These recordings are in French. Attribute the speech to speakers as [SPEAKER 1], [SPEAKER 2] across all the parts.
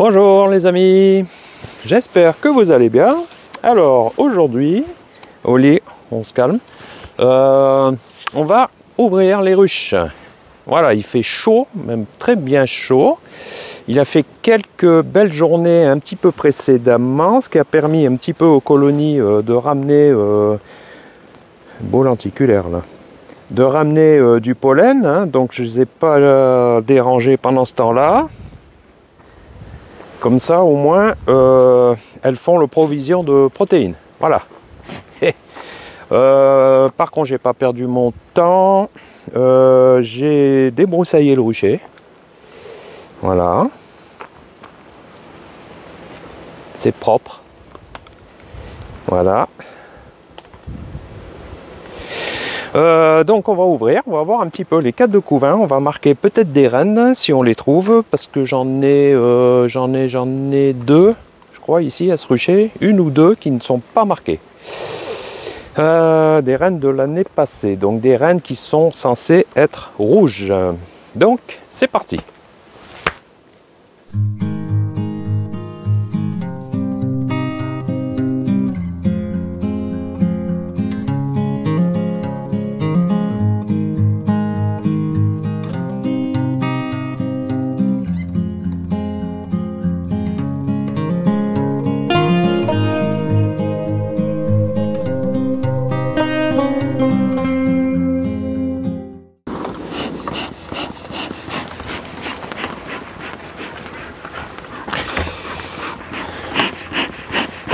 [SPEAKER 1] Bonjour les amis, j'espère que vous allez bien. Alors aujourd'hui, au lit, on se calme, on va ouvrir les ruches. Voilà, il fait chaud, même très bien chaud. Il a fait quelques belles journées un petit peu précédemment, ce qui a permis un petit peu aux colonies de ramener, beau lenticulaire là, de ramener du pollen, hein, donc je ne les ai pas dérangés pendant ce temps-là. Comme ça, au moins, elles font le provision de protéines. Voilà. Par contre, j'ai pas perdu mon temps. J'ai débroussaillé le rucher. Voilà. C'est propre. Voilà. Donc on va ouvrir, on va voir un petit peu les cadres de couvain, on va marquer peut-être des reines si on les trouve, parce que j'en ai deux, je crois ici à ce rucher, une ou deux qui ne sont pas marquées. Des reines de l'année passée, donc des reines qui sont censées être rouges. Donc c'est parti.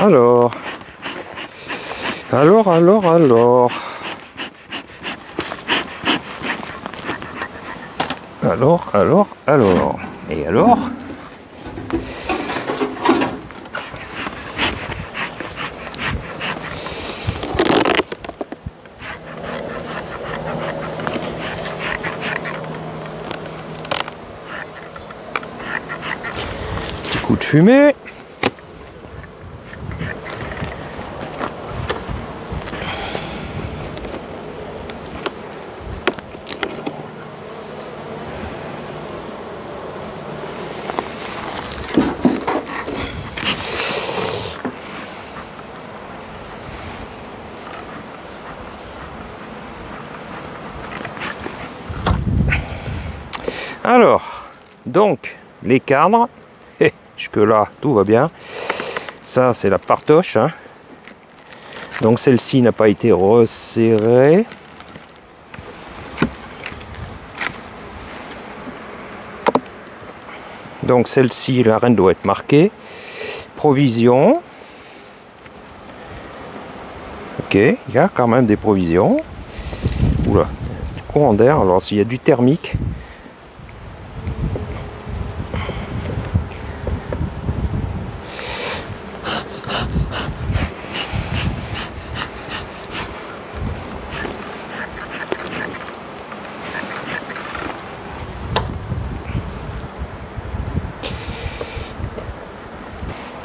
[SPEAKER 1] Alors, et alors, petit coup de fumée. Alors, donc, les cadres, jusque-là, tout va bien. Ça, c'est la partoche. Hein. Donc, celle-ci n'a pas été resserrée. Donc, celle-ci, la reine doit être marquée. Provision. Ok, il y a quand même des provisions. Oula, du courant d'air. Alors, s'il y a du thermique...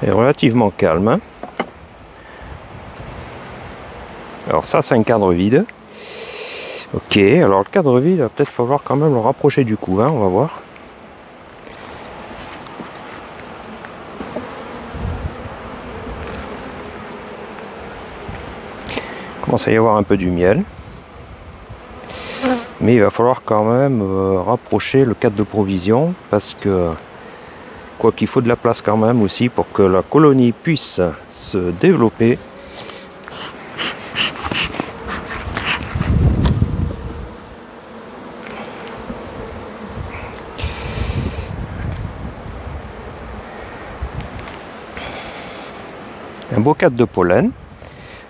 [SPEAKER 1] est relativement calme. Hein. Alors ça, c'est un cadre vide. Ok, alors le cadre vide, il va peut-être falloir quand même le rapprocher du couvain, on va voir. Il commence à y avoir un peu du miel. Mais il va falloir quand même rapprocher le cadre de provision, parce que quoi qu'il faut de la place quand même aussi pour que la colonie puisse se développer. Un beau cadre de pollen.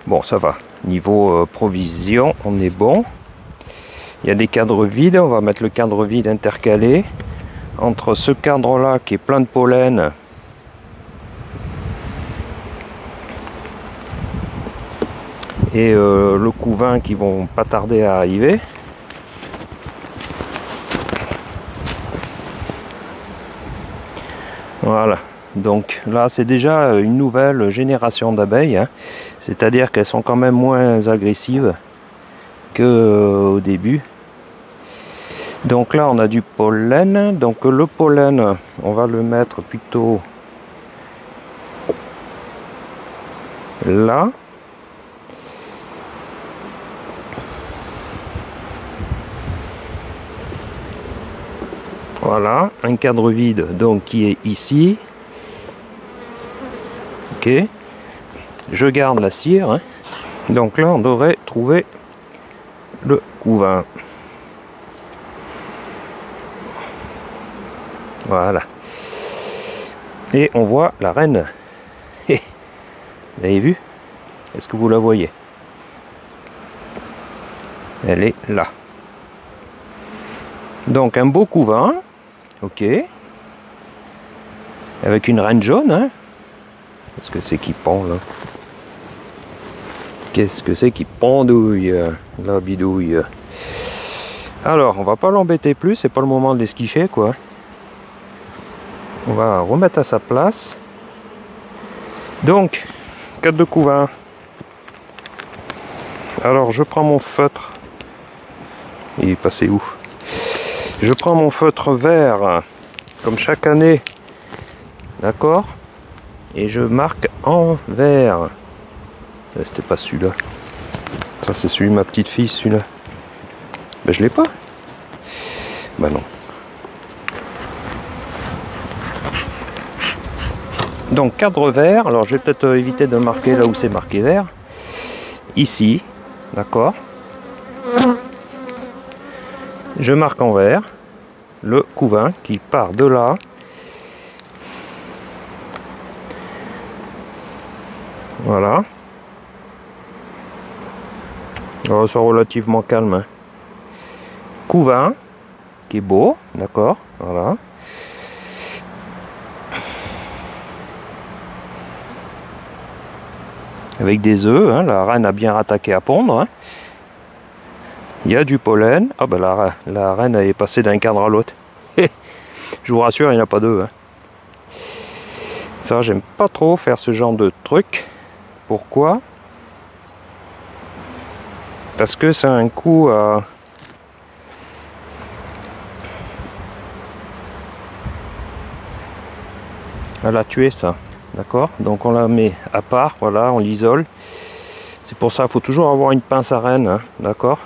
[SPEAKER 1] Bon, ça va. Niveau provision, on est bon. Il y a des cadres vides. On va mettre le cadre vide intercalé entre ce cadre-là qui est plein de pollen et le couvain qui vont pas tarder à arriver. Voilà. Donc là, c'est déjà une nouvelle génération d'abeilles, hein. C'est-à-dire qu'elles sont quand même moins agressives qu'au début. Donc là, on a du pollen. Donc le pollen, on va le mettre plutôt là. Voilà, un cadre vide donc qui est ici. Ok, je garde la cire. Hein. Donc là, on devrait trouver le couvain. Voilà. Et on voit la reine. Vous avez vu? Est-ce que vous la voyez? Elle est là. Donc un beau couvain. Ok. Avec une reine jaune. Hein. Qu'est-ce que c'est qui pend là? Qu'est-ce que c'est qui pendouille? La bidouille. Alors, on va pas l'embêter plus. C'est pas le moment de l'esquicher quoi. On va remettre à sa place. Donc, 4 de couvain. Alors, je prends mon feutre. Il est passé où? Je prends mon feutre vert, comme chaque année. D'accord? Et je marque en vert. C'était pas celui-là. Ça, c'est celui de ma petite fille, celui-là. Ben, je l'ai pas. Ben non. Donc cadre vert, alors je vais peut-être éviter de marquer là où c'est marqué vert. Ici, d'accord. Je marque en vert le couvain qui part de là. Voilà. Alors, c'est relativement calme. Hein. Couvain qui est beau, d'accord. Voilà. Avec des œufs, hein, la reine a bien rattaqué à pondre. Hein. Il y a du pollen. Ah ben la reine est passée d'un cadre à l'autre. Je vous rassure, il n'y en a pas deux. Hein. Ça, j'aime pas trop faire ce genre de truc. Pourquoi? Parce que c'est un coup à... la tuer, ça. D'accord? Donc on la met à part, voilà, on l'isole. C'est pour ça qu'il faut toujours avoir une pince à reine, hein, d'accord?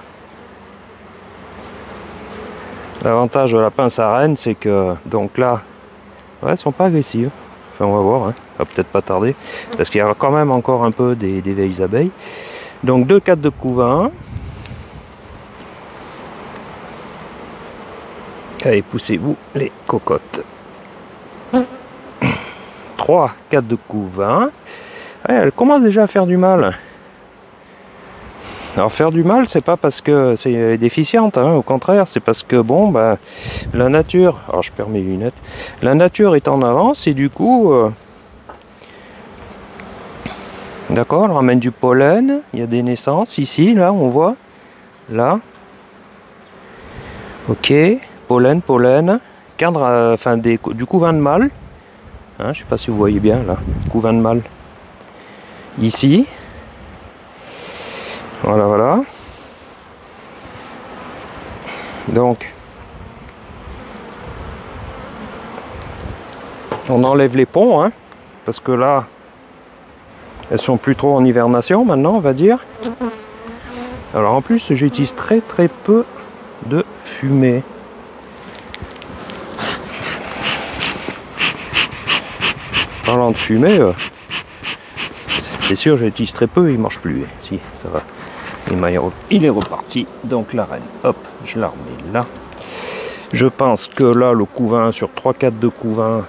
[SPEAKER 1] L'avantage de la pince à reine, c'est que, donc là, ouais, elles sont pas agressives. Enfin, on va voir, hein. Ça va peut-être pas tarder. Parce qu'il y a quand même encore un peu des vieilles abeilles. Donc 2 4 de couvain. Allez, poussez-vous les cocottes. 3 4 de couvain. Elle commence déjà à faire du mal. Alors faire du mal, c'est pas parce que c'est déficiente, hein, au contraire, c'est parce que bon, bah, la nature, alors je perds mes lunettes, la nature est en avance et du coup, d'accord, elle ramène du pollen, il y a des naissances ici, là, on voit, là, ok, pollen, cadre, enfin du couvain de mâle, hein, je sais pas si vous voyez bien là, couvain de mâle, ici. Voilà. Donc, on enlève les ponts, hein, parce que là, elles sont plus trop en hivernation maintenant, on va dire. Alors en plus, j'utilise très peu de fumée. Parlant de fumée, c'est sûr, j'utilise très peu, il marche plus. Si, ça va. Il est reparti. Donc la reine, hop, je la remets là. Je pense que là, le couvain, sur 3-4 de couvain,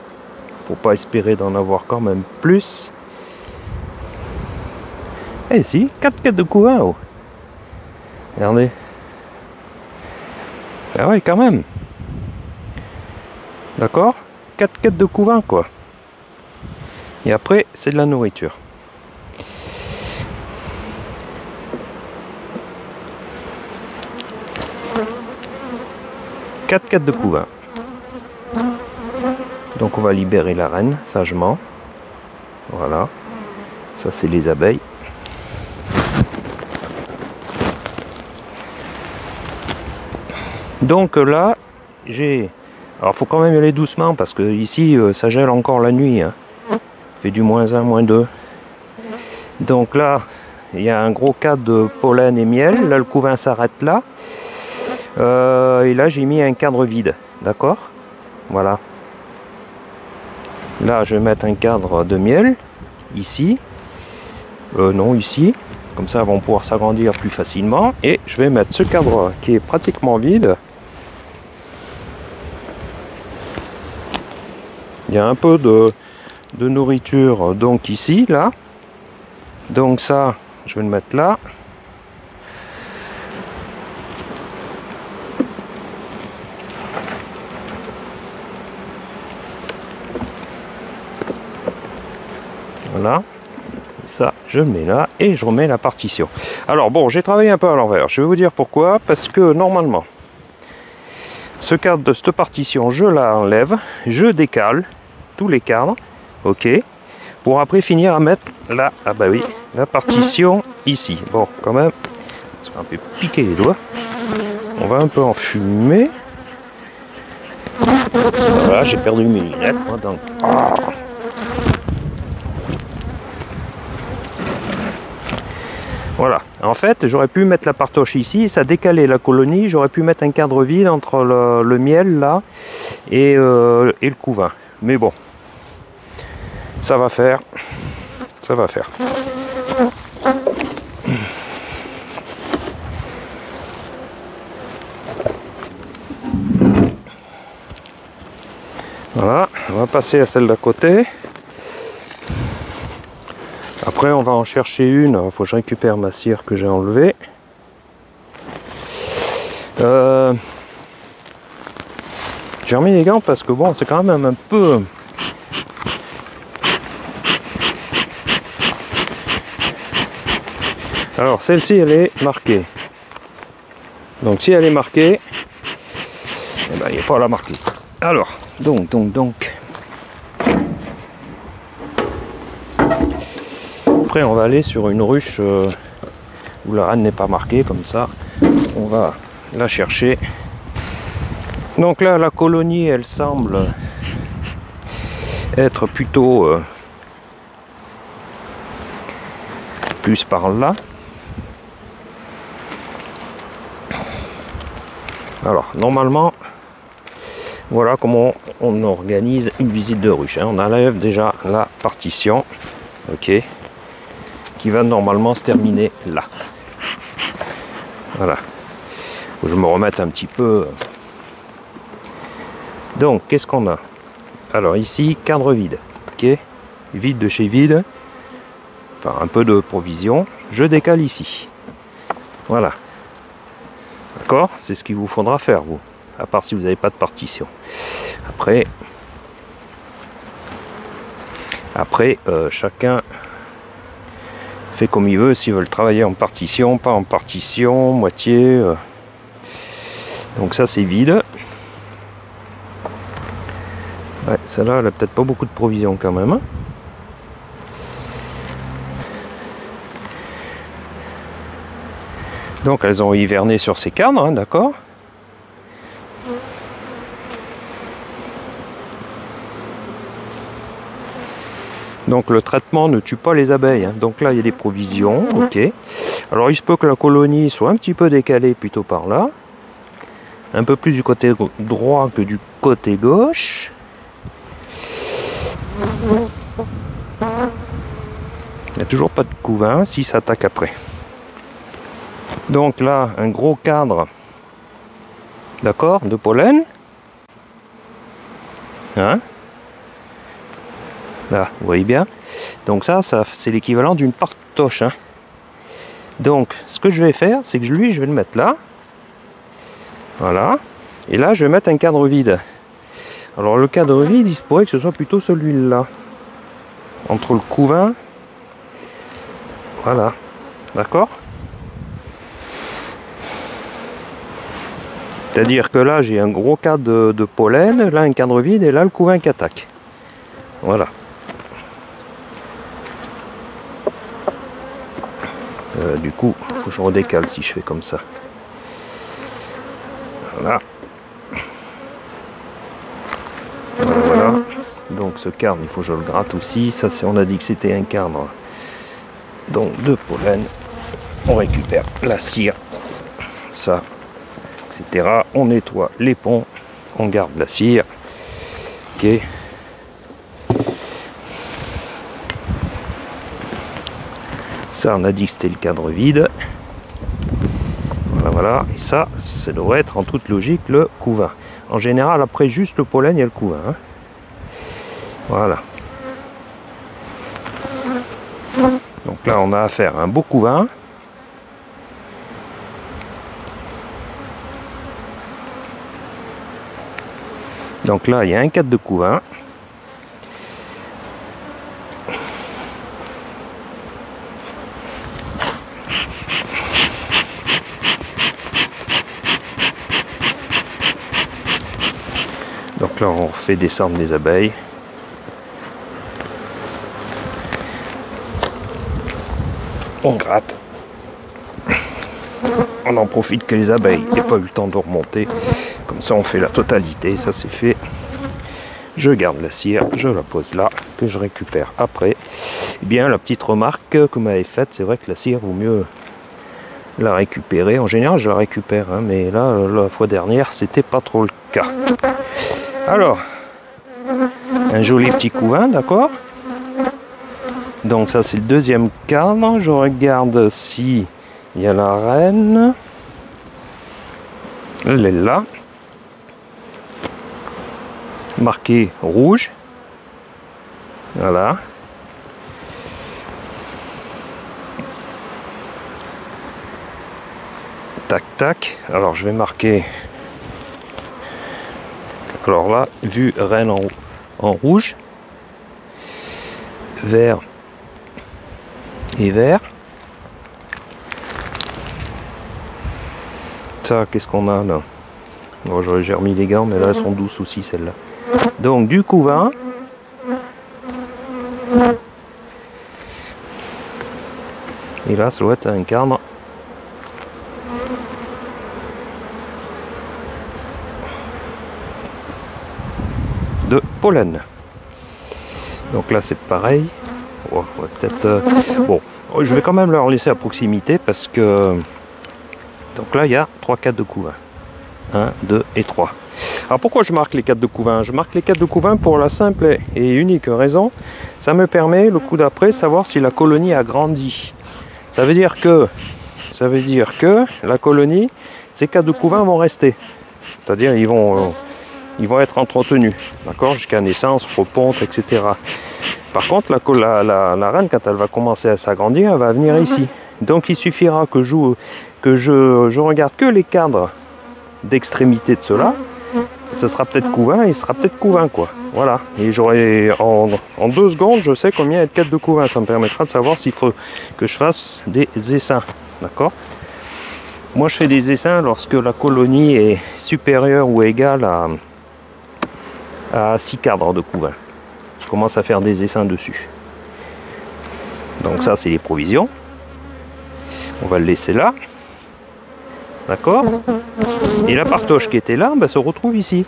[SPEAKER 1] faut pas espérer d'en avoir quand même plus. Eh si, 4 de couvain, oh. Regardez. Ah ouais, quand même. D'accord? 4 de couvain, quoi. Et après, c'est de la nourriture. Quatre de couvain. Donc on va libérer la reine sagement. Voilà. Ça c'est les abeilles. Donc là, j'ai... Alors faut quand même y aller doucement parce que ici ça gèle encore la nuit. Hein. Fait du -1, -2. Donc là, il y a un gros cadre de pollen et miel. Là, le couvain s'arrête là. Et là, j'ai mis un cadre vide. D'accord? Voilà. Là, je vais mettre un cadre de miel. Ici. Non, ici. Comme ça, elles vont pouvoir s'agrandir plus facilement. Et je vais mettre ce cadre qui est pratiquement vide. Il y a un peu de nourriture donc ici, là. Donc ça, je vais le mettre là. Voilà. Ça, je le mets là et je remets la partition. Alors bon, j'ai travaillé un peu à l'envers. Je vais vous dire pourquoi. Parce que normalement, ce cadre de cette partition, je la enlève, je décale tous les cadres, ok, pour après finir à mettre là, ah bah oui, la partition ici. Bon, quand même, ça fait un peu piquer les doigts. On va un peu enfumer. Voilà, j'ai perdu mes lunettes, moi, donc. Ah. Voilà, en fait, j'aurais pu mettre la partoche ici, ça décalait la colonie, j'aurais pu mettre un cadre vide entre le miel là et le couvain. Mais bon, ça va faire, ça va faire. Voilà, on va passer à celle d'à côté. Après, on va en chercher une. Il faut que je récupère ma cire que j'ai enlevée. J'ai remis les gants parce que bon, c'est quand même un peu... Alors, celle-ci, elle est marquée. Donc, si elle est marquée, eh ben, il n'y a pas à la marquer. Alors, donc... Après, on va aller sur une ruche où la reine n'est pas marquée, comme ça. On va la chercher. Donc là, la colonie, elle semble être plutôt plus par là. Alors, normalement, voilà comment on organise une visite de ruche. On enlève déjà la partition. Ok. Qui va normalement se terminer là. Voilà. Faut que je me remette un petit peu. Donc, qu'est-ce qu'on a? Alors ici, cadre vide. Ok. Vide de chez vide. Enfin, un peu de provision. Je décale ici. Voilà. D'accord? C'est ce qu'il vous faudra faire, vous. À part si vous n'avez pas de partition. Après, chacun fait comme il veut, s'ils veulent travailler en partition, pas en partition, moitié. Donc ça c'est vide. Ouais, celle-là elle a peut-être pas beaucoup de provisions quand même. Hein. Donc elles ont hiverné sur ces cadres, hein, d'accord. Donc le traitement ne tue pas les abeilles. Hein. Donc là, il y a des provisions. Ok. Alors il se peut que la colonie soit un petit peu décalée plutôt par là. Un peu plus du côté droit que du côté gauche. Il n'y a toujours pas de couvain si ça attaque après. Donc là, un gros cadre, d'accord, de pollen. Hein? Là, vous voyez bien. Donc ça c'est l'équivalent d'une partoche. Hein. Donc, ce que je vais faire, c'est que je vais le mettre là. Voilà. Et là, je vais mettre un cadre vide. Alors, le cadre vide, il se pourrait que ce soit plutôt celui-là. Entre le couvain. Voilà. D'accord? C'est-à-dire que là, j'ai un gros cadre de pollen, là, un cadre vide, et là, le couvain qui attaque. Voilà. Du coup, il faut que je redécale si je fais comme ça. Voilà. Voilà. Donc ce cadre, il faut que je le gratte aussi. Ça, on a dit que c'était un cadre Donc de pollen, on récupère la cire, ça, etc. On nettoie les ponts, on garde la cire. Ok. Ça, on a dit que c'était le cadre vide. Voilà, voilà. Et ça devrait être en toute logique le couvain. En général, après juste le pollen, il y a le couvain. Hein. Voilà. Donc là, on a affaire à un beau couvain. Donc là, il y a un cadre de couvain. Donc là, on fait descendre les abeilles. On gratte. On en profite que les abeilles n'aient pas eu le temps de remonter. Comme ça, on fait la totalité. Ça, c'est fait. Je garde la cire, je la pose là, que je récupère après. Eh bien, la petite remarque que vous m'avez faite, c'est vrai que la cire, vaut mieux la récupérer. En général, je la récupère, hein, mais là, la fois dernière, c'était pas trop le cas. Alors, un joli petit couvain, d'accord? Donc ça, c'est le deuxième cadre. Je regarde si il y a la reine. Elle est là. Marqué rouge. Voilà. Tac, tac. Alors, je vais marquer... Alors là, vue reine en rouge, vert et vert. Ça, qu'est-ce qu'on a là? Bon, j'ai remis les gants, mais là, elles sont douces aussi, celles-là. Donc, du couvain. Et là, ça doit être un cadre. De pollen. Donc là c'est pareil. Oh, peut-être bon, je vais quand même leur laisser à proximité parce que donc là il y a 3 cadres de couvain. 1, 2 et 3. Alors pourquoi je marque les cadres de couvain? Je marque les cadres de couvain pour la simple et unique raison, ça me permet le coup d'après savoir si la colonie a grandi. Ça veut dire que la colonie, ces cadres de couvain vont rester. C'est-à-dire ils vont être entretenus, d'accord, jusqu'à naissance, reponte, etc. Par contre, la reine, quand elle va commencer à s'agrandir, elle va venir ici. Donc il suffira que je regarde que les cadres d'extrémité de cela. Ce sera peut-être couvain, il sera peut-être couvain, quoi. Voilà. Et j'aurai en 2 secondes, je sais combien il y a de cadres de couvain. Ça me permettra de savoir s'il faut que je fasse des essaims, d'accord. Moi, je fais des essaims lorsque la colonie est supérieure ou égale à 6 cadres de couvain. Je commence à faire des essaims dessus. Donc ça, c'est les provisions. On va le laisser là. D'accord? Et la partoche qui était là, bah, se retrouve ici.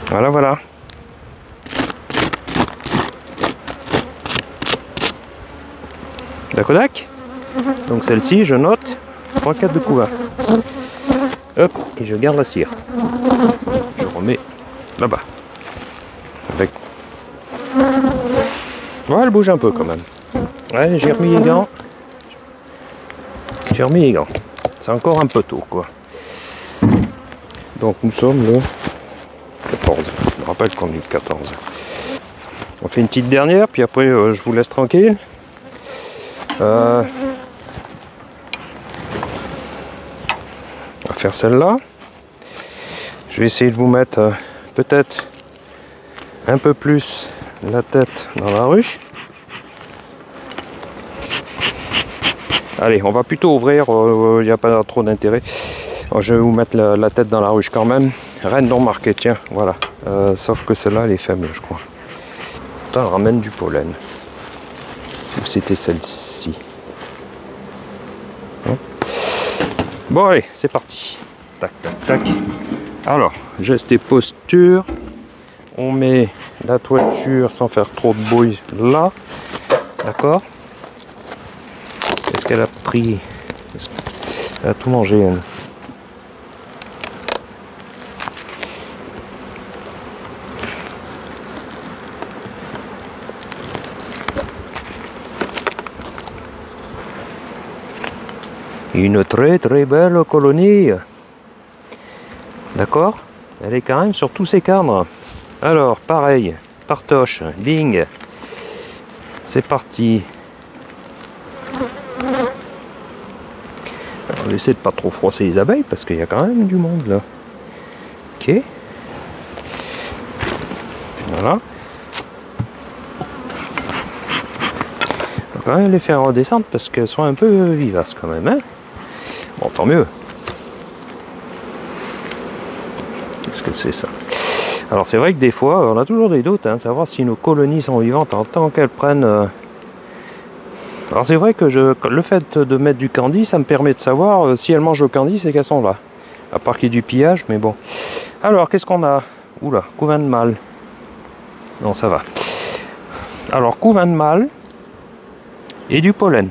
[SPEAKER 1] Voilà, voilà. D'accord? Donc celle-ci, je note 3 cadres de couvain. Hop, et je garde la cire. Je remets là-bas. Avec... Ouais, elle bouge un peu quand même. Ouais, j'ai remis les gants. C'est encore un peu tôt, quoi. Donc nous sommes le 14. Je me rappelle qu'on est le 14. On fait une petite dernière, puis après je vous laisse tranquille. On va faire celle-là. Je vais essayer de vous mettre peut-être un peu plus la tête dans la ruche. Allez, on va plutôt ouvrir, il n'y a pas trop d'intérêt. Je vais vous mettre la tête dans la ruche quand même. Reine non marquée, tiens, voilà. Sauf que celle-là, elle est faible, je crois. Putain, elle ramène du pollen. Ou c'était celle-ci. Hein? Bon, allez, c'est parti. Tac, tac, tac. Alors, geste et posture. On met la toiture sans faire trop de bruit là. D'accord? Qu'est-ce qu'elle a pris? Elle a tout mangé, elle. Une très très belle colonie. D'accord? Elle est quand même sur tous ses cadres. Alors, pareil, partoche, bing. C'est parti. On essaie de pas trop froisser les abeilles parce qu'il y a quand même du monde là. Ok. Voilà. On va quand même les faire redescendre parce qu'elles sont un peu vivaces quand même. Hein, bon, tant mieux. Qu'est-ce que c'est ça? Alors c'est vrai que des fois, on a toujours des doutes, hein, savoir si nos colonies sont vivantes en tant qu'elles prennent... Alors c'est vrai que le fait de mettre du candy, ça me permet de savoir si elles mangent le candy, c'est qu'elles sont là. À part qu'il y ait du pillage, mais bon. Alors, qu'est-ce qu'on a? Oula, couvain de mâle. Non, ça va. Alors, couvain de mâle et du pollen.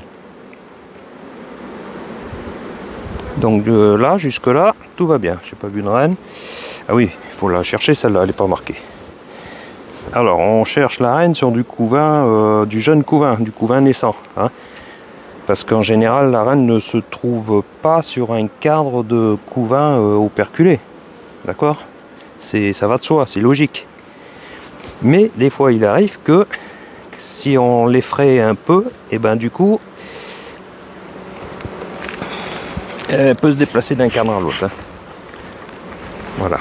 [SPEAKER 1] Donc là, jusque là, tout va bien. J'ai pas vu de reine. Ah oui, il faut la chercher, celle-là, elle n'est pas marquée. Alors, on cherche la reine sur du couvain, du jeune couvain, du couvain naissant. Hein, parce qu'en général, la reine ne se trouve pas sur un cadre de couvain operculé. D'accord? Ça va de soi, c'est logique. Mais des fois, il arrive que si on l'effraie un peu, et ben du coup, elle peut se déplacer d'un cadre à l'autre. Hein. Voilà.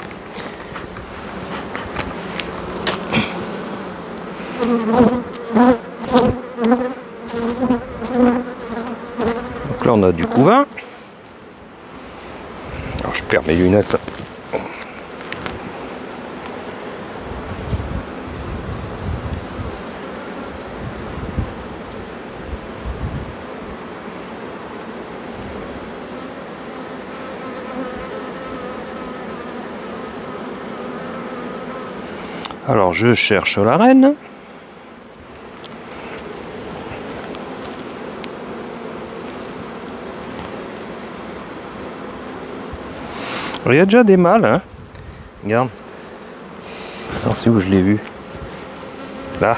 [SPEAKER 1] Donc là, on a du couvain. Alors, je perds mes lunettes. Alors, je cherche la reine. Alors, il y a déjà des mâles, hein. Regarde. Alors, c'est où je l'ai vu? Là.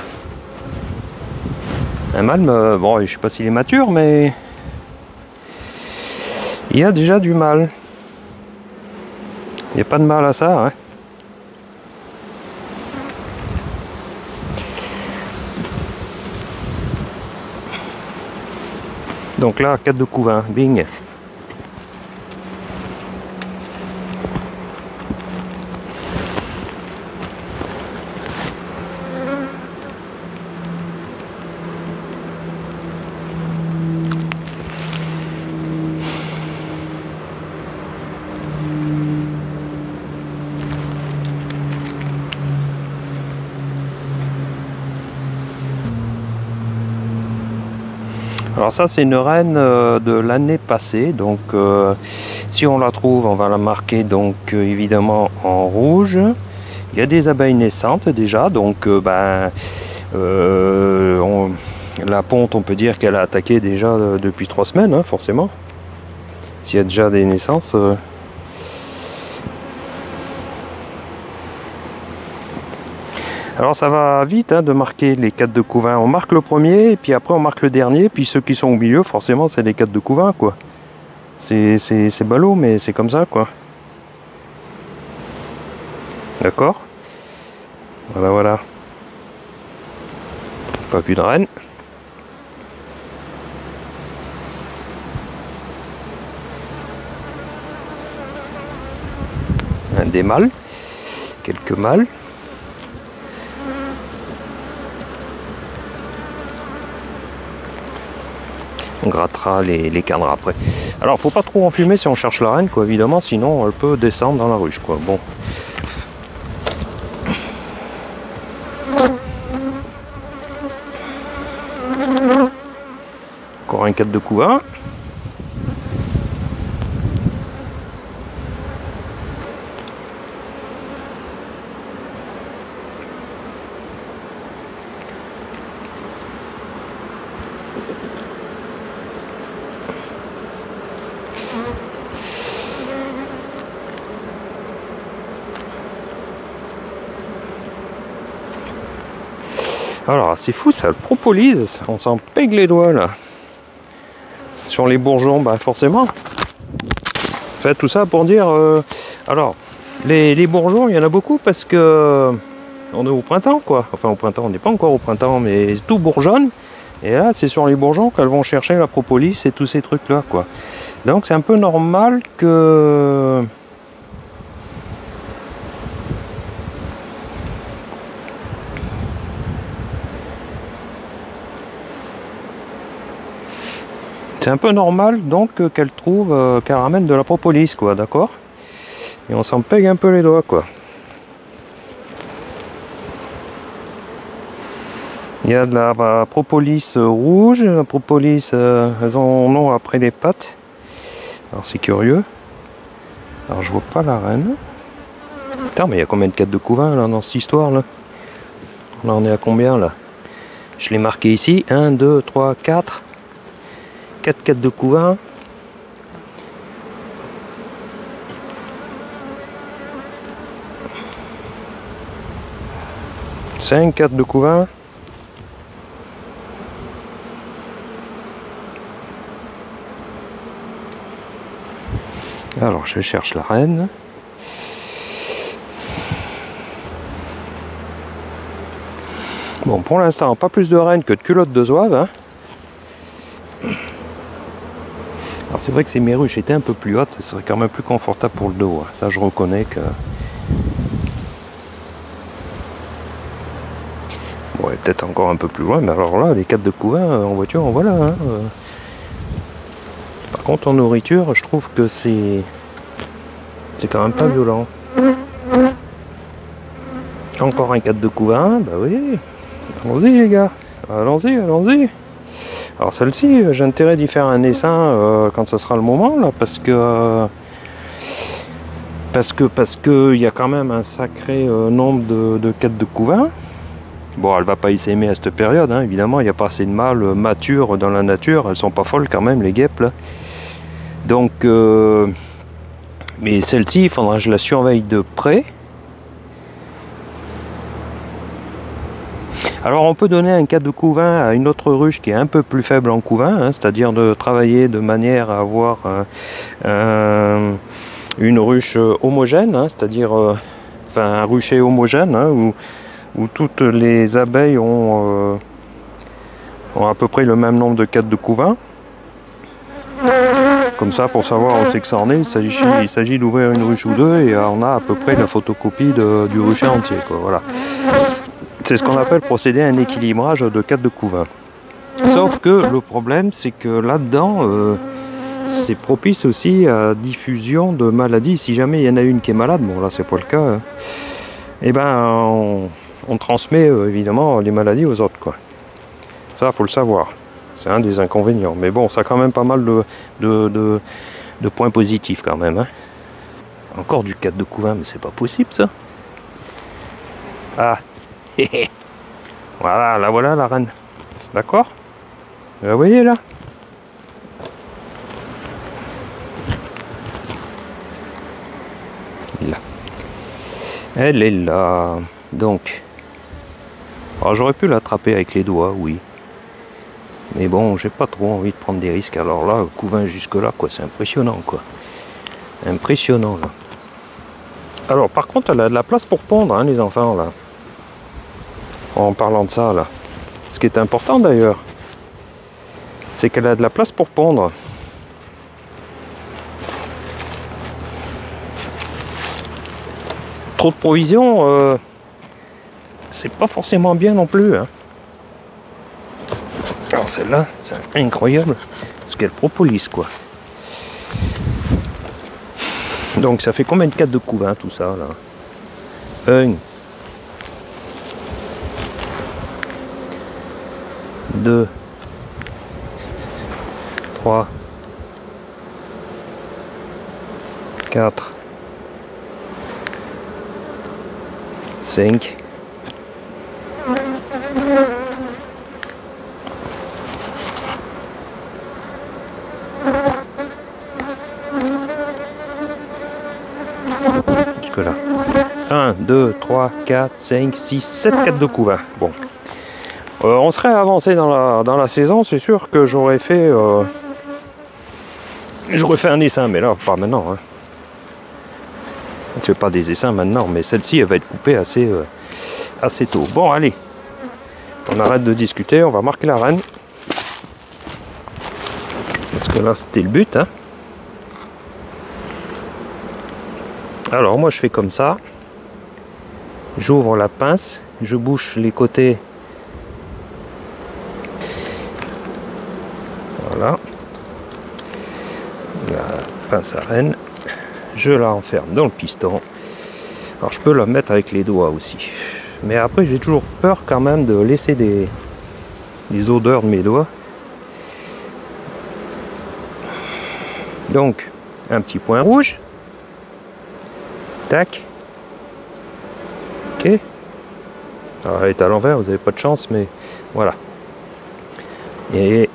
[SPEAKER 1] Un mâle, bon, je sais pas s'il est mature, mais il y a déjà du mâle. Il n'y a pas de mal à ça, hein. Donc là, 4 de couvain, bing. Alors ça c'est une reine de l'année passée, donc si on la trouve on va la marquer donc évidemment en rouge. Il y a des abeilles naissantes déjà, donc la ponte on peut dire qu'elle a attaqué déjà depuis 3 semaines, hein, forcément. S'il y a déjà des naissances. Alors ça va vite hein, de marquer les 4 de couvain. On marque le premier, et puis après on marque le dernier, puis ceux qui sont au milieu, forcément c'est les 4 de couvain, quoi. C'est ballot, mais c'est comme ça, quoi. D'accord? Voilà, voilà. Pas vu de reine. Des mâles. Quelques mâles. On grattera les cadres après. Alors faut pas trop enfumer si on cherche la reine, quoi, évidemment, sinon elle peut descendre dans la ruche, quoi. Bon. Encore un 4 de couvain. Alors c'est fou ça, le propolis, on s'en pègue les doigts là. Sur les bourgeons, bah forcément. En fait, tout ça pour dire... alors, les bourgeons, il y en a beaucoup parce que... on est au printemps quoi. Enfin au printemps, on n'est pas encore au printemps, mais tout bourgeonne. Et là, c'est sur les bourgeons qu'elles vont chercher la propolis et tous ces trucs là quoi. Donc c'est un peu normal que... c'est un peu normal donc qu'elle trouve, qu'elle ramène de la propolis quoi, d'accord? Et on s'en pègue un peu les doigts quoi. Il y a de la propolis rouge, la propolis, elles ont nom après les pattes. Alors c'est curieux. Alors je vois pas la reine. Putain, mais il y a combien de 4 de couvain là dans cette histoire là? Là on est à combien là? Je l'ai marqué ici, 1, 2, 3, 4. 4 de couvain. Cinq 4 de couvain. Alors je cherche la reine. Bon, pour l'instant, pas plus de reine que de culottes de zouave. Hein. Alors c'est vrai que si mes ruches étaient un peu plus hautes, ce serait quand même plus confortable pour le dos. Hein. Ça je reconnais que... bon, peut-être encore un peu plus loin, mais alors là, les 4 de couvain en voiture, en voilà. Hein. Par contre, en nourriture, je trouve que c'est quand même pas violent. Encore un 4 de couvain, bah oui. Allons-y les gars, allons-y, allons-y. Alors celle-ci, j'ai intérêt d'y faire un essaim quand ce sera le moment là, parce que il y a quand même un sacré nombre de 4 de couvain. Bon, elle va pas y s'aimer à cette période, hein, évidemment, il n'y a pas assez de mâles matures dans la nature, elles sont pas folles quand même les guêpes là. Donc, mais celle-ci, il faudra que je la surveille de près. Alors on peut donner un 4 de couvain à une autre ruche qui est un peu plus faible en couvain, hein, c'est-à-dire de travailler de manière à avoir une ruche homogène, hein, c'est-à-dire un rucher homogène, hein, où toutes les abeilles ont à peu près le même nombre de 4 de couvain. Comme ça, pour savoir où c'est que ça en est, il s'agit d'ouvrir une ruche ou deux et on a à peu près la photocopie du rucher entier, quoi, voilà. C'est ce qu'on appelle procéder à un équilibrage de 4 de couvain. Sauf que le problème, c'est que là-dedans, c'est propice aussi à diffusion de maladies. Si jamais il y en a une qui est malade, bon là c'est pas le cas, hein, et ben on transmet évidemment les maladies aux autres, quoi. Ça, faut le savoir. C'est un des inconvénients. Mais bon, ça a quand même pas mal de points positifs quand même. Hein. Encore du 4 de couvain, mais c'est pas possible ça. Ah. Voilà, là voilà la reine. D'accord? Vous voyez là? Là. Elle est là. Donc. Alors j'aurais pu l'attraper avec les doigts, oui. Mais bon, j'ai pas trop envie de prendre des risques. Alors là, couvain jusque là, quoi, c'est impressionnant, quoi. Impressionnant là. Alors par contre, elle a de la place pour pondre, hein, les enfants là. En parlant de ça là, ce qui est important d'ailleurs, c'est qu'elle a de la place pour pondre. Trop de provisions, c'est pas forcément bien non plus. Hein. Alors celle-là, c'est incroyable, parce qu'elle propolis quoi. Donc ça fait combien de 4 de couvain tout ça là? 1, 2, 3, 4, 5, 1, 2, 3, 4, 5, 6, 7 4 de couvain. Bon. On serait avancé dans la saison, c'est sûr que j'aurais fait un essaim, mais là, pas maintenant. Hein. Je ne fais pas des essaims maintenant, mais celle-ci, elle va être coupée assez tôt. Bon, allez, on arrête de discuter, on va marquer la reine. Parce que là, c'était le but. Hein. Alors, moi, je fais comme ça. J'ouvre la pince, je bouche les côtés. Voilà. La pince à reine. Je la enferme dans le piston. Alors je peux la mettre avec les doigts aussi. Mais après j'ai toujours peur quand même de laisser des odeurs de mes doigts. Donc un petit point rouge. Tac. Ok. Alors elle est à l'envers, vous n'avez pas de chance, mais voilà. Et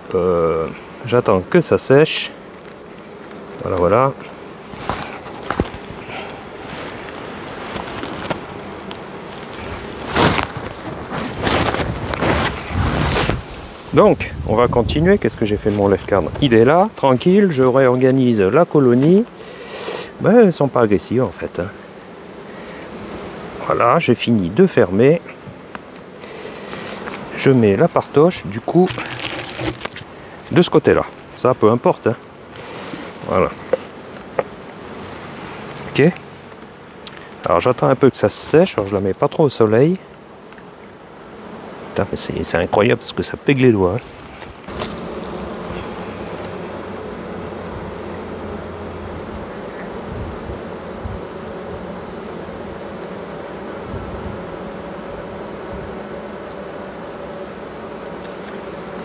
[SPEAKER 1] j'attends que ça sèche. Voilà, voilà. Donc, on va continuer. Qu'est-ce que j'ai fait de mon left-card? Il est là, tranquille, je réorganise la colonie. Ben, elles ne sont pas agressives en fait. Voilà, j'ai fini de fermer. Je mets la partoche, du coup, de ce côté-là. Ça, peu importe. Hein. Voilà. Ok. Alors, j'attends un peu que ça se sèche. Alors, je la mets pas trop au soleil. C'est incroyable parce que ça pègue les doigts. Hein.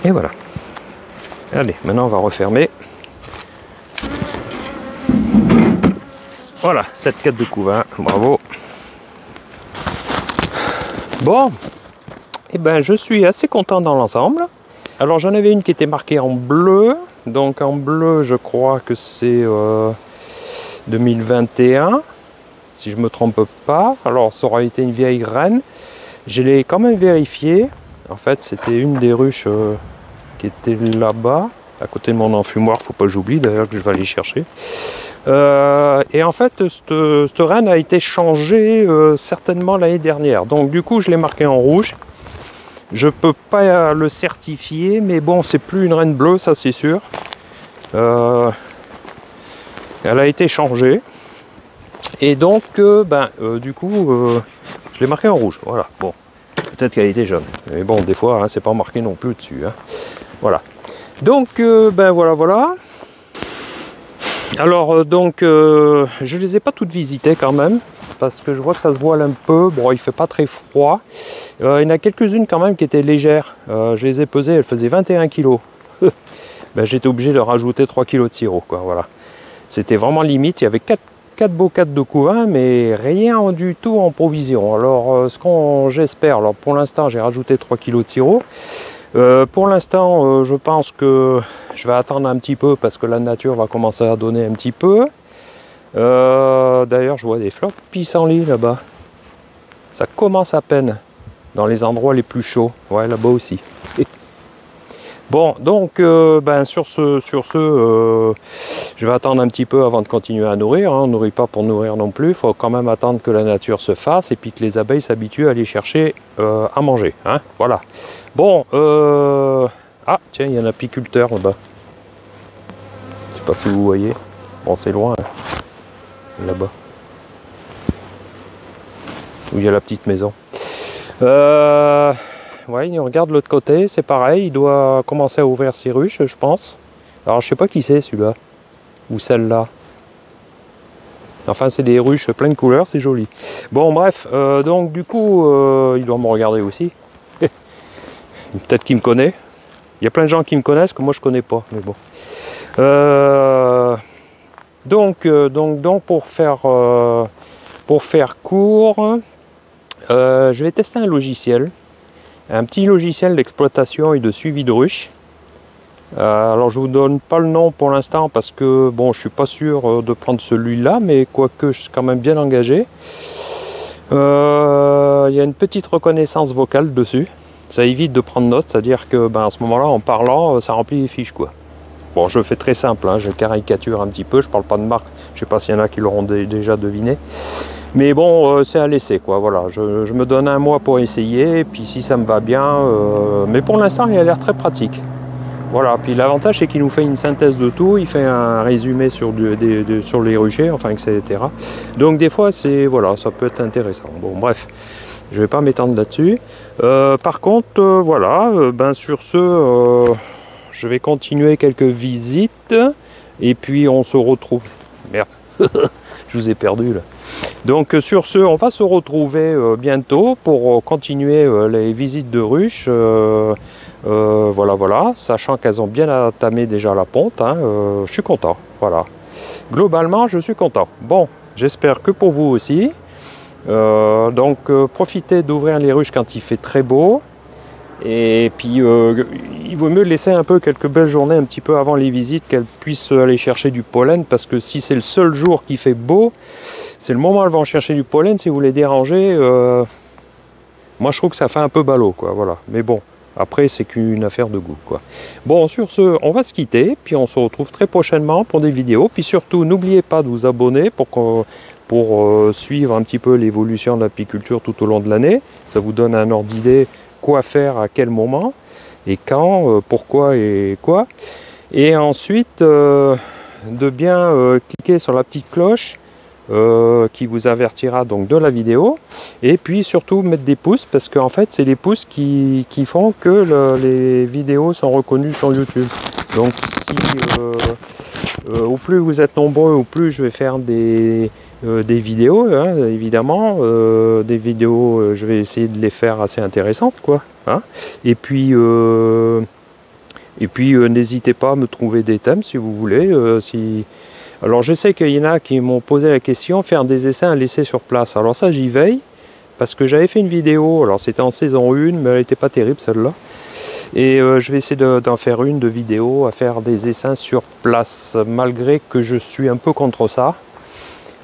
[SPEAKER 1] Et voilà. Allez, maintenant on va refermer. Voilà, cette 4 de couvain, bravo. Bon. Eh ben, je suis assez content dans l'ensemble. Alors j'en avais une qui était marquée en bleu. Donc en bleu, je crois que c'est 2021. Si je me trompe pas. Alors ça aura été une vieille graine. Je l'ai quand même vérifié. En fait, c'était une des ruches qui était là-bas, à côté de mon enfumoir. Faut pas que j'oublie d'ailleurs que je vais aller chercher. Et en fait, cette reine a été changée certainement l'année dernière. Donc du coup, je l'ai marqué en rouge. Je peux pas le certifier, mais bon, c'est plus une reine bleue, ça c'est sûr. Elle a été changée. Et donc, du coup, je l'ai marqué en rouge. Voilà, bon. Peut-être qu'elle était jaune. Mais bon, des fois, hein, c'est pas marqué non plus dessus. Hein. Voilà. Donc, voilà. Alors, je les ai pas toutes visitées quand même. Parce que je vois que ça se voile un peu. Bon, il fait pas très froid. Il y en a quelques-unes quand même qui étaient légères. Je les ai pesées, elles faisaient 21 kg. J'étais obligé de rajouter 3 kg de sirop, quoi. Voilà. C'était vraiment limite. Il y avait 4 boccats de couvain, mais rien du tout en provision. Alors, ce qu'on j'espère, alors pour l'instant, j'ai rajouté 3 kg de sirop. Pour l'instant, je pense que je vais attendre un petit peu parce que la nature va commencer à donner un petit peu. D'ailleurs, je vois des flops pissenlits là-bas. Ça commence à peine dans les endroits les plus chauds. Ouais, là-bas aussi. Bon, donc, sur ce, je vais attendre un petit peu avant de continuer à nourrir. Hein. On ne nourrit pas pour nourrir non plus. Il faut quand même attendre que la nature se fasse et puis que les abeilles s'habituent à aller chercher à manger. Hein. Voilà. Bon, ah, tiens, il y a un apiculteur là-bas. Je sais pas si vous voyez. Bon, c'est loin. Hein. Là-bas. Où il y a la petite maison. Ouais, il regarde de l'autre côté, c'est pareil, il doit commencer à ouvrir ses ruches, je pense. Alors je sais pas qui c'est celui-là, ou celle-là. Enfin c'est des ruches plein de couleurs, c'est joli. Bon bref, donc du coup, il doit me regarder aussi. Peut-être qu'il me connaît. Il y a plein de gens qui me connaissent que moi je connais pas, mais bon. Donc pour faire court, je vais tester un logiciel. Un petit logiciel d'exploitation et de suivi de ruches. Alors je vous donne pas le nom pour l'instant parce que bon, je suis pas sûr de prendre celui-là, mais quoique je suis quand même bien engagé. Il y a une petite reconnaissance vocale dessus. ça évite de prendre note, c'est-à-dire que à ce moment-là, en parlant, ça remplit les fiches, quoi. Bon, je fais très simple, hein, je caricature un petit peu, je parle pas de marque, je sais pas s'il y en a qui l'auront déjà deviné. Mais bon, c'est à laisser, quoi, voilà. Je me donne un mois pour essayer, et puis si ça me va bien, mais pour l'instant, il a l'air très pratique. Voilà, puis l'avantage, c'est qu'il nous fait une synthèse de tout, il fait un résumé sur, sur les ruchers, enfin, etc. Donc des fois, voilà, ça peut être intéressant. Bon, bref, je vais pas m'étendre là-dessus. Par contre, voilà, sur ce, je vais continuer quelques visites, et puis on se retrouve... Merde, je vous ai perdu, là. Donc sur ce, on va se retrouver bientôt pour continuer les visites de ruches. Voilà, sachant qu'elles ont bien entamé déjà la ponte, hein, je suis content, voilà. Globalement, je suis content. Bon, j'espère que pour vous aussi. Donc, profitez d'ouvrir les ruches quand il fait très beau. Et puis, il vaut mieux laisser un peu quelques belles journées un petit peu avant les visites, qu'elles puissent aller chercher du pollen, parce que si c'est le seul jour qui fait beau, c'est le moment où elles vont chercher du pollen. Si vous les dérangez, moi je trouve que ça fait un peu ballot, quoi, voilà. Mais bon. Après, c'est qu'une affaire de goût, quoi. Bon, sur ce, on va se quitter, puis on se retrouve très prochainement pour des vidéos. Puis surtout, n'oubliez pas de vous abonner pour suivre un petit peu l'évolution de l'apiculture tout au long de l'année. Ça vous donne un ordre d'idée quoi faire à quel moment, et quand, pourquoi et quoi. Et ensuite, de bien cliquer sur la petite cloche qui vous avertira donc de la vidéo, et puis surtout mettre des pouces, parce qu'en fait c'est les pouces qui font que les vidéos sont reconnues sur YouTube. Donc si au plus vous êtes nombreux, au plus je vais faire des vidéos, hein, évidemment, des vidéos, je vais essayer de les faire assez intéressantes, quoi, hein. Et puis n'hésitez pas à me trouver des thèmes si vous voulez. Alors je sais qu'il y en a qui m'ont posé la question, faire des essais à laisser sur place. Alors ça, j'y veille, parce que j'avais fait une vidéo, alors c'était en saison 1, mais elle n'était pas terrible celle-là. Et je vais essayer d'en faire une de vidéo, à faire des essais sur place, malgré que je suis un peu contre ça.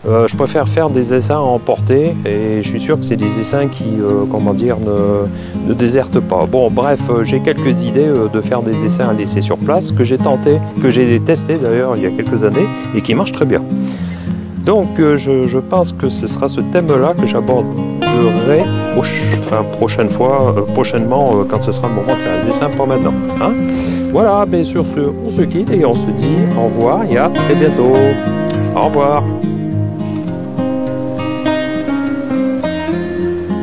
[SPEAKER 1] Je préfère faire des essaims à emporter, et je suis sûr que c'est des essaims qui, comment dire, ne désertent pas. Bon, bref, j'ai quelques idées de faire des essaims à laisser sur place, que j'ai testé d'ailleurs il y a quelques années, et qui marchent très bien. Donc, je pense que ce sera ce thème-là que j'aborderai prochainement, quand ce sera le moment de faire des essaims, pas maintenant. Hein, voilà, mais sur ce, on se quitte et on se dit au revoir et à très bientôt. Au revoir.